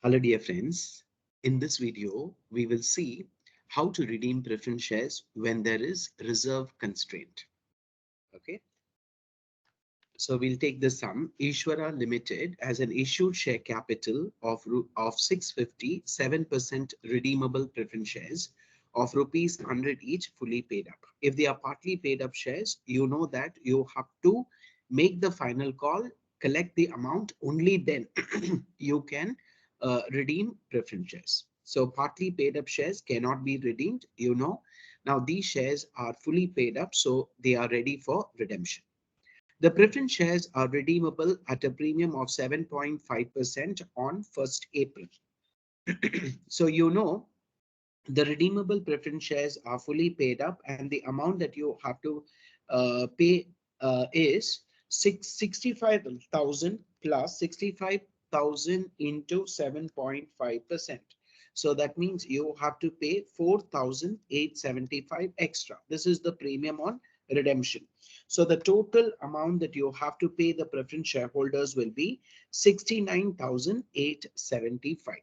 Hello dear friends, in this video we will see how to redeem preference shares when there is reserve constraint. Okay, so we'll take the sum. Ishwara Limited has an issued share capital of 650, 7% redeemable preference shares of rupees 100 each, fully paid up. If they are partly paid up shares, you know that you have to make the final call, collect the amount, only then you can redeem preference shares. So partly paid up shares cannot be redeemed, you know. Now these shares are fully paid up, so they are ready for redemption. The preference shares are redeemable at a premium of 7.5% on 1st April. So you know the redeemable preference shares are fully paid up, and the amount that you have to pay is 65,000 plus 65,000 into 7.5%. So that means you have to pay 4,875 extra. This is the premium on redemption. So the total amount that you have to pay the preference shareholders will be 69,875.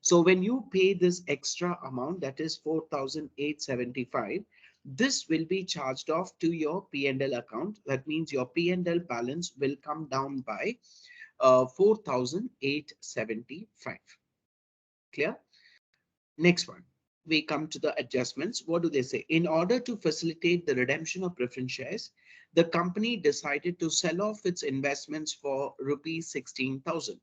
So when you pay this extra amount, that is 4,875, this will be charged off to your P&L account. That means your P&L balance will come down by 4,875. Clear? Next one. We come to the adjustments. What do they say? In order to facilitate the redemption of preference shares, the company decided to sell off its investments for rupees 16,000.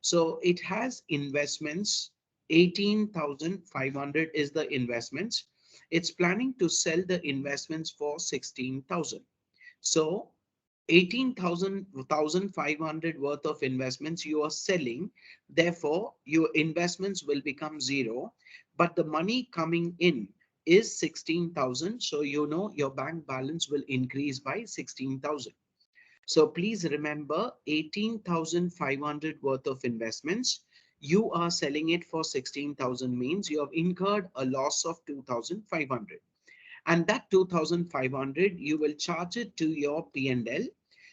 So it has investments, 18,500 is the investments. It's planning to sell the investments for 16,000. So 18,500 worth of investments you are selling. Therefore, your investments will become zero, but the money coming in is 16,000. So you know your bank balance will increase by 16,000. So please remember 18,500 worth of investments. You are selling it for 16,000 means you have incurred a loss of 2,500. And that 2,500 you will charge it to your P&L.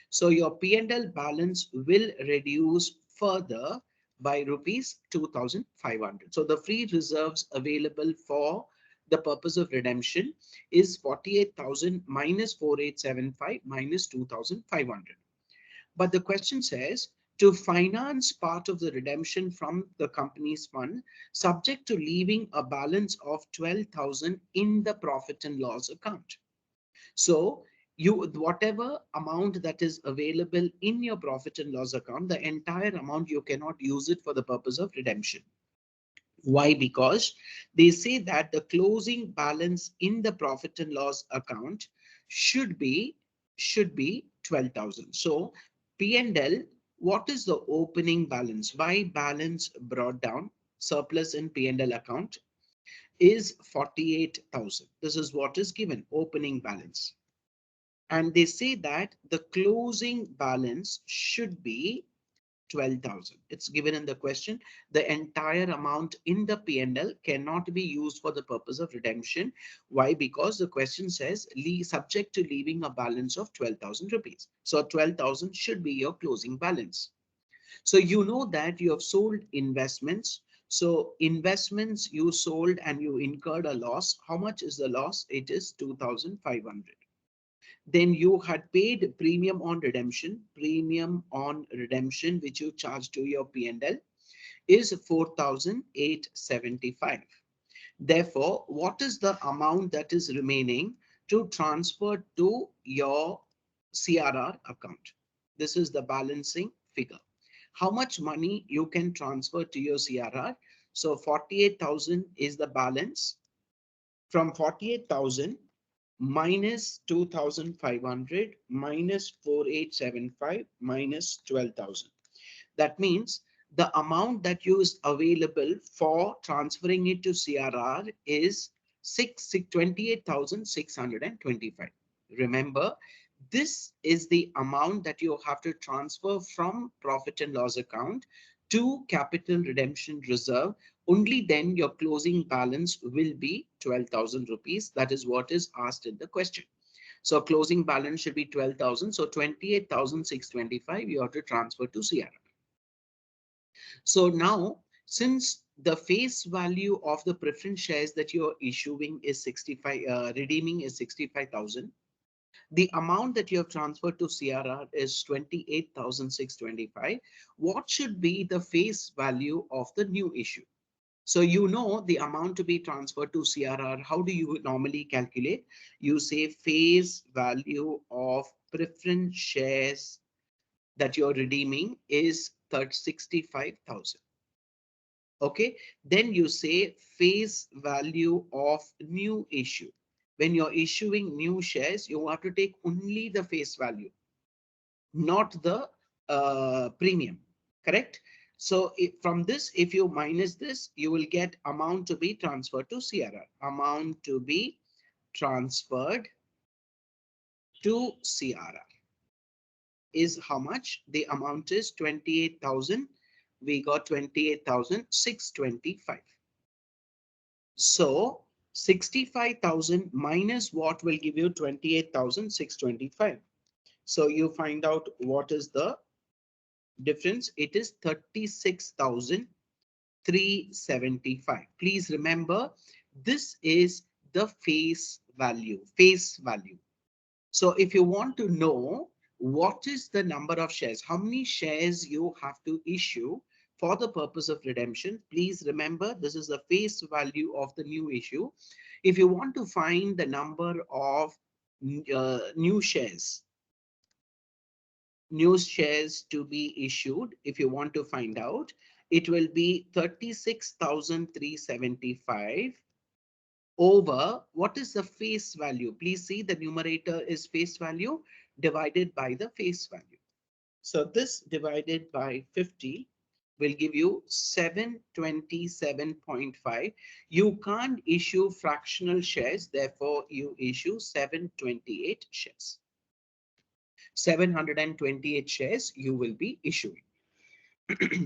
So your P&L balance will reduce further by rupees 2,500. So the free reserves available for the purpose of redemption is 48,000 minus 4,875 minus 2,500. But the question says to finance part of the redemption from the company's fund, subject to leaving a balance of 12,000 in the profit and loss account. So you, whatever amount that is available in your profit and loss account, the entire amount you cannot use it for the purpose of redemption. Why? Because they say that the closing balance in the profit and loss account should be 12,000. So P&L, what is the opening balance? Why balance brought down? Surplus in P&L account is 48,000. This is what is given, opening balance. And they say that the closing balance should be 12,000. It's given in the question. The entire amount in the P&L cannot be used for the purpose of redemption. Why? Because the question says subject to leaving a balance of 12,000 rupees. So 12,000 should be your closing balance. So you know that you have sold investments. So investments you sold and you incurred a loss. How much is the loss? It is 2,500. Then you had paid premium on redemption, which you charge to your P&L is 4,875. Therefore, what is the amount that is remaining to transfer to your CRR account? This is the balancing figure. How much money you can transfer to your CRR? So 48,000 is the balance. From 48,000 minus 2,500 minus 4,875 minus 12,000. That means the amount that is available for transferring it to CRR is 28,625. Remember, this is the amount that you have to transfer from profit and loss account to capital redemption reserve. Only then your closing balance will be 12,000 rupees. That is what is asked in the question. So closing balance should be 12,000. So 28,625 you have to transfer to CRR. So now, since the face value of the preference shares that you're issuing is 65, redeeming is 65,000, the amount that you have transferred to CRR is 28,625. What should be the face value of the new issue? So you know the amount to be transferred to CRR. How do you normally calculate? You say face value of preference shares that you're redeeming is 65,000. Okay, then you say face value of new issue. When you're issuing new shares, you have to take only the face value, not the premium, correct? So from this, if you minus this, you will get amount to be transferred to CRR. Amount to be transferred to CRR is how much? The amount is 28,000. We got 28,625. So 65,000 minus what will give you 28,625. So you find out what is the difference. It is 36,375. Please remember, this is the face value, face value. So if you want to know what is the number of shares, how many shares you have to issue for the purpose of redemption, please remember this is the face value of the new issue. If you want to find the number of new shares, to be issued, if you want to find out, it will be 36,375 over what is the face value. Please see the numerator is face value divided by the face value. So this divided by 50 will give you 727.5. You can't issue fractional shares, therefore you issue 728 shares. 728 shares you will be issuing.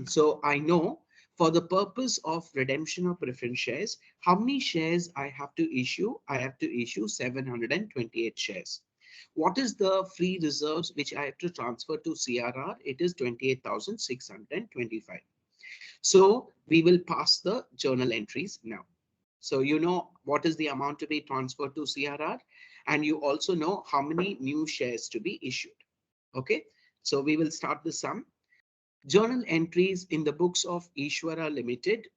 So I know for the purpose of redemption of preference shares, how many shares I have to issue? I have to issue 728 shares. What is the free reserves which I have to transfer to CRR? It is 28,625. So we will pass the journal entries now. So you know what is the amount to be transferred to CRR, and you also know how many new shares to be issued. Okay, so we will start the sum. Journal entries in the books of Ishwara Limited.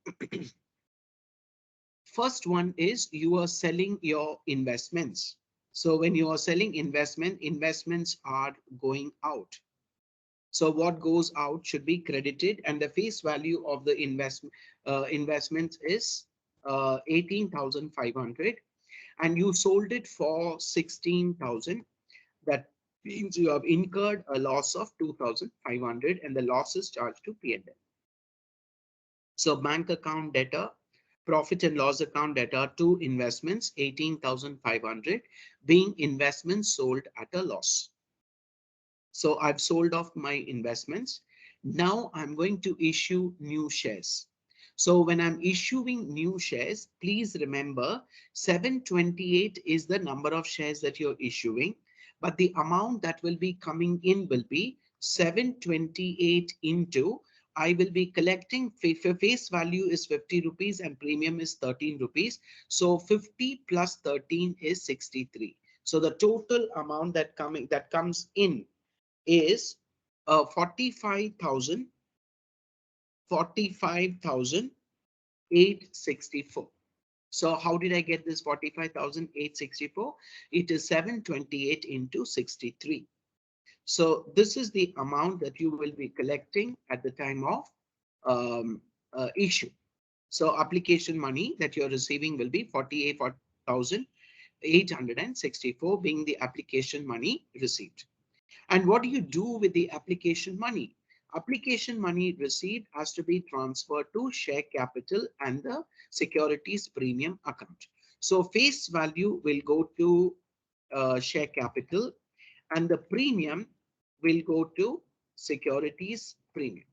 First one is you are selling your investments. So when you are selling investments are going out. So what goes out should be credited, and the face value of the investments is 18,500, and you sold it for 16,000. That means you have incurred a loss of 2,500, and the loss is charged to P&L. So bank account debtor, profit and loss account debtor to investments 18,500, being investments sold at a loss. So I've sold off my investments. Now I'm going to issue new shares. So when I'm issuing new shares, please remember 728 is the number of shares that you're issuing, but the amount that will be coming in will be 728 into, I will be collecting face value is 50 rupees and premium is 13 rupees. So 50 plus 13 is 63. So the total amount that comes in is 45,864. So how did I get this 45,864? It is 728 into 63. So this is the amount that you will be collecting at the time of issue. So application money that you're receiving will be 48,864 being the application money received. And what do you do with the application money? Application money received has to be transferred to share capital and the securities premium account. So face value will go to share capital, and the premium will go to securities premium.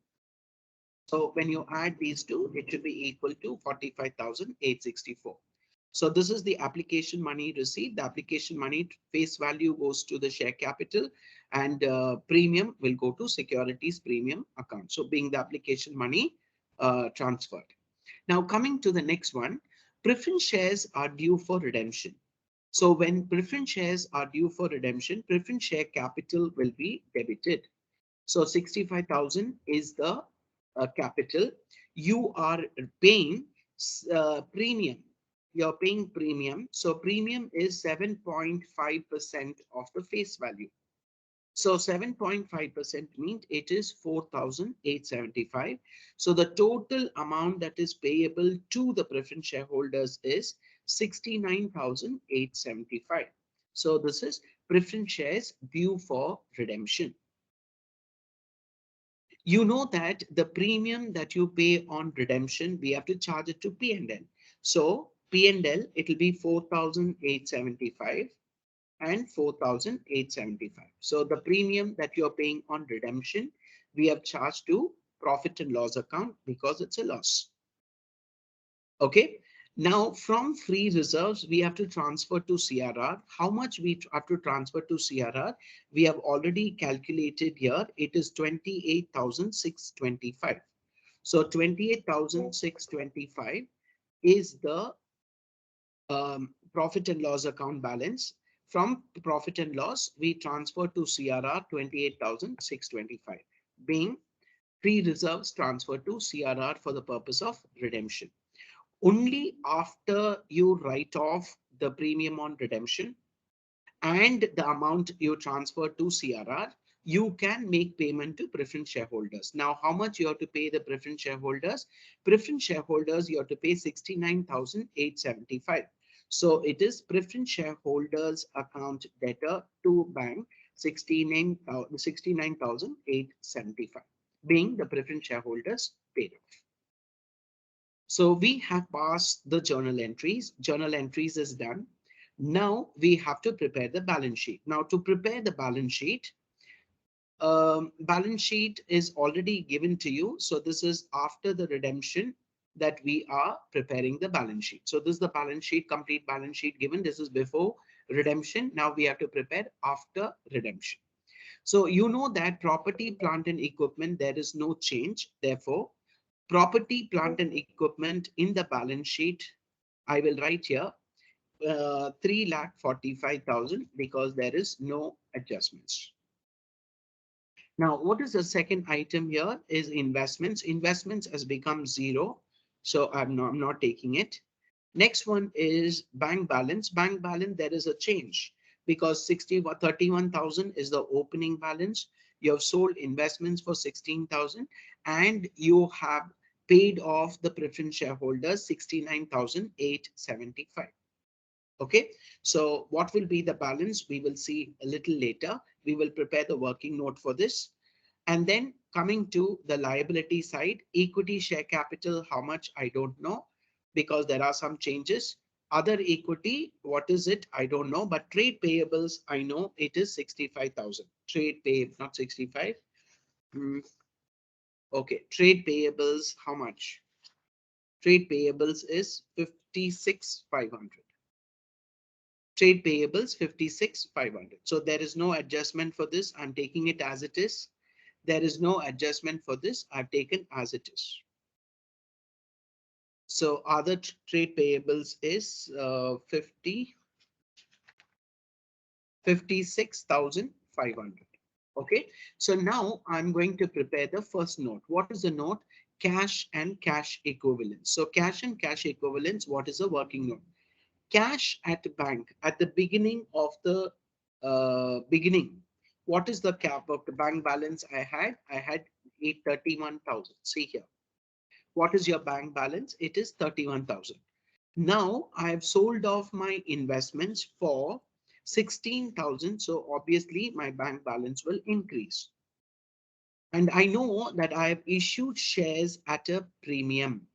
So when you add these two, it should be equal to 45,864. So this is the application money received. The application money face value goes to the share capital, and premium will go to securities premium account. So being the application money transferred. Now coming to the next one, preference shares are due for redemption. So when preference shares are due for redemption, preference share capital will be debited. So 65,000 is the capital. You are paying premium. You're paying premium. So premium is 7.5% of the face value. So 7.5% means it is 4,875. So the total amount that is payable to the preference shareholders is 69,875. So this is preference shares due for redemption. You know that the premium that you pay on redemption, we have to charge it to P&L. So P&L, it will be 4,875 and 4,875. So the premium that you're paying on redemption, we have charged to profit and loss account because it's a loss. Okay. Now from free reserves, we have to transfer to CRR. How much we have to transfer to CRR? We have already calculated here. It is 28,625. So 28,625 is the profit and loss account balance. From profit and loss, we transfer to CRR 28,625, being free reserves transferred to CRR for the purpose of redemption. Only after you write off the premium on redemption and the amount you transfer to CRR, you can make payment to preference shareholders. Now, how much you have to pay the preference shareholders? Preference shareholders, you have to pay 69,875. So it is preference shareholders account debtor to bank 69,875, being the preference shareholders paid off. So we have passed the journal entries. Journal entries is done. Now we have to prepare the balance sheet. Now to prepare the balance sheet is already given to you. So this is after the redemption that we are preparing the balance sheet. So this is the balance sheet, complete balance sheet given. This is before redemption. Now we have to prepare after redemption. So you know that property, plant and equipment, there is no change. Therefore, property, plant and equipment in the balance sheet, I will write here 3,45,000 because there is no adjustments. Now, what is the second item here is investments. Investments has become zero. So I'm not taking it. Next one is bank balance. Bank balance, there is a change because 31,000 is the opening balance. You have sold investments for 16,000 and you have paid off the preference shareholders 69,875. Okay, so what will be the balance? We will see a little later. We will prepare the working note for this. And then coming to the liability side, equity share capital, how much I don't know because there are some changes. Other equity, what is it? I don't know, but trade payables, I know it is 65,000. Trade pay, not 65. Okay, trade payables, how much? Trade payables is 56,500. Trade payables 56,500. So there is no adjustment for this. I'm taking it as it is. There is no adjustment for this. I've taken as it is. So other trade payables is 56,500. Okay. So now I'm going to prepare the first note. What is the note? Cash and cash equivalents. So cash and cash equivalents. What is a working note? Cash at bank at the beginning of the beginning. What is the cap of the bank balance I had? I had 831,000. See here. What is your bank balance? It is 31,000. Now I have sold off my investments for 16,000. So obviously my bank balance will increase. And I know that I have issued shares at a premium.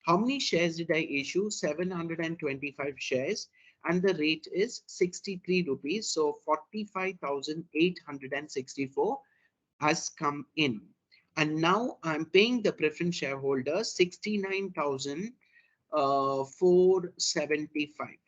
How many shares did I issue? 725 shares and the rate is 63 rupees. So 45,864 has come in. And now I'm paying the preference shareholders 69,475.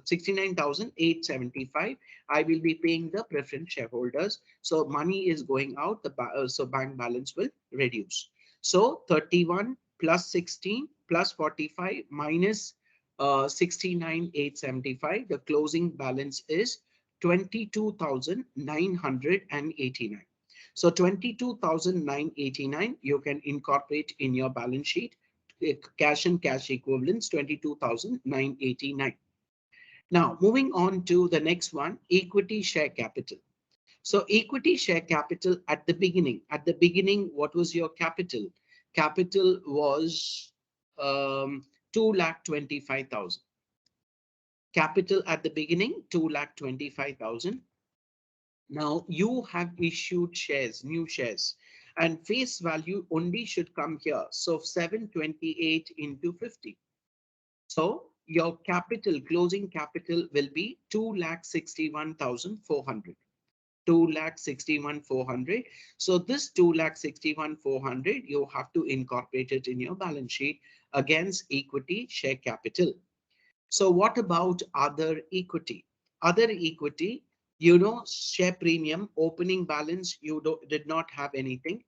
69,875. I will be paying the preference shareholders. So money is going out. So bank balance will reduce. So 31 plus 16 plus 45 minus 69,875. The closing balance is 22,989. So 22,989 you can incorporate in your balance sheet. Cash and cash equivalents 22,989. Now moving on to the next one, equity share capital. So equity share capital at the beginning, what was your capital? Capital was 2,25,000. Capital at the beginning, 2,25,000. Now you have issued shares, new shares, and face value only should come here. So 728 into 50. So your capital, closing capital will be 2,61,400. 2,61,400. So this 2,61,400, you have to incorporate it in your balance sheet against equity share capital. So what about other equity? Other equity, share premium, opening balance, did not have anything.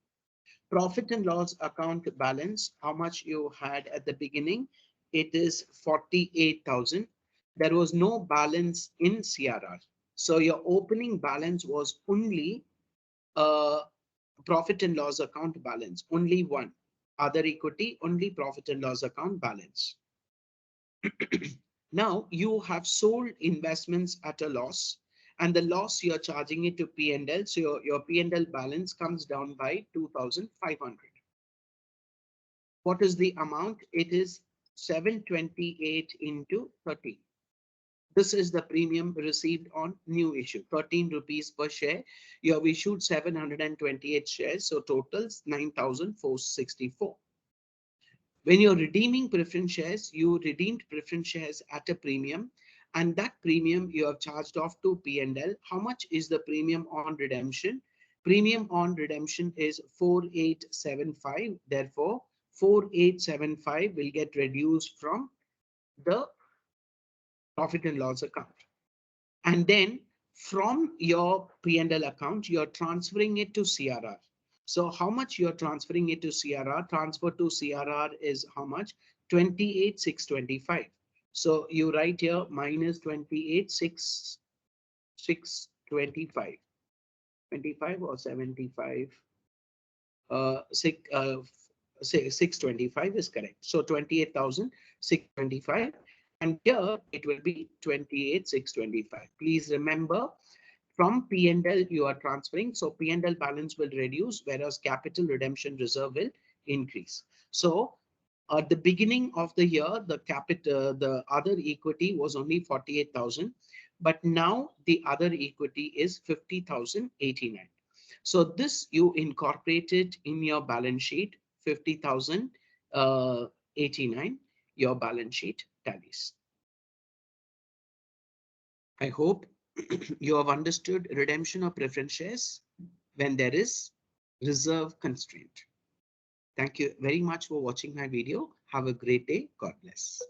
Profit and loss account balance, how much you had at the beginning? It is 48,000. There was no balance in CRR. So your opening balance was only profit and loss account balance, only one. Other equity, only profit and loss account balance. Now you have sold investments at a loss, and the loss you're charging it to P&L. So your P&L balance comes down by 2,500. What is the amount? It is 728 into 30. This is the premium received on new issue, 13 rupees per share. You have issued 728 shares, so totals 9,464. When you're redeeming preference shares, you redeemed preference shares at a premium, and that premium you have charged off to P&L. How much is the premium on redemption? Premium on redemption is 4875. Therefore, 4875 will get reduced from the profit and loss account. And then from your P&L account, you're transferring it to CRR. So how much you're transferring it to CRR? Transfer to CRR is how much? 28,625. So you write here minus 28,625. 25 or 75? 625 is correct. So 28,625. And here it will be 28,625. Please remember, from P&L you are transferring, so P&L balance will reduce, whereas capital redemption reserve will increase. So at the beginning of the year, the other equity was only 48,000, but now the other equity is 50,089. So this you incorporated in your balance sheet, 50,089, your balance sheet tallies. I hope you have understood redemption of preference shares when there is reserve constraint. Thank you very much for watching my video. Have a great day. God bless.